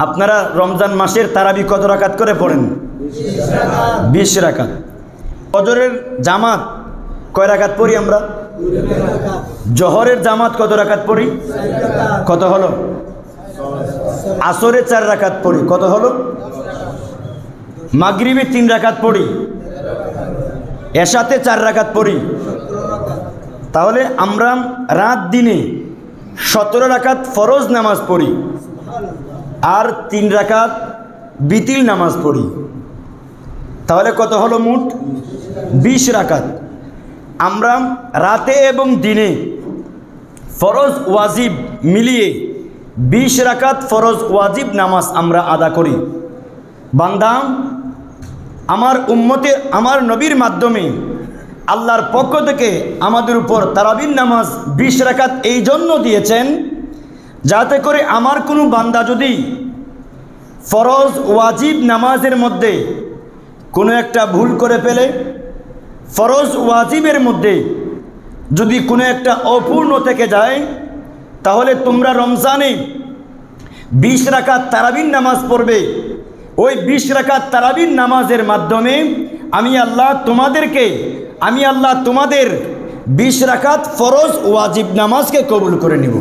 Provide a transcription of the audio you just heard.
আপনারা রমজান মাসের তারাবি কত রাকাত করে পড়েন? 20 রাকাত। ফজরের জামাত কয় রাকাত পড়ি আমরা? জোহরের জামাত কত রাকাত পড়ি? কত হলো? আসরে 4 রাকাত পড়ি, কত হলো? মাগরিবে 3 রাকাত পড়ি, এশাতে 4 রাকাত পড়ি। তাহলে আমরা রাত দিনে 17 রাকাত ফরজ নামাজ পড়ি আর 3 রাকাত বিতিল নামাজ পড়ি। তাহলে কত হলো মোট? 20 রাকাত। আমরা রাতে এবং দিনে ফরজ ওয়াজিব মিলিয়ে 20 রাকাত ফরজ ওয়াজিব নামাজ আমরা আদা করি। বান্দা আমার উম্মতে আমার নবীর মাধ্যমে আল্লাহর পক্ষ থেকে আমাদের উপর তারাবির নামাজ 20 রাকাত এই জন্য দিয়েছেন যাতে করে আমার কোনো বান্দা যদি ফরজ ওয়াজিব নামাজের মধ্যে কোনো একটা ভুল করে ফেলে, ফরজ ওয়াজিবের মধ্যে যদি কোনো একটা অপূর্ণ থেকে যায়, তাহলে তোমরা রমজানে 20 রাকাত তারাবির নামাজ পড়বে। ওই 20 রাকাত তারাবির নামাজের মাধ্যমে আমি আল্লাহ তোমাদের 20 রাকাত ফরজ ওয়াজিব নামাজকে কবুল করে নিব।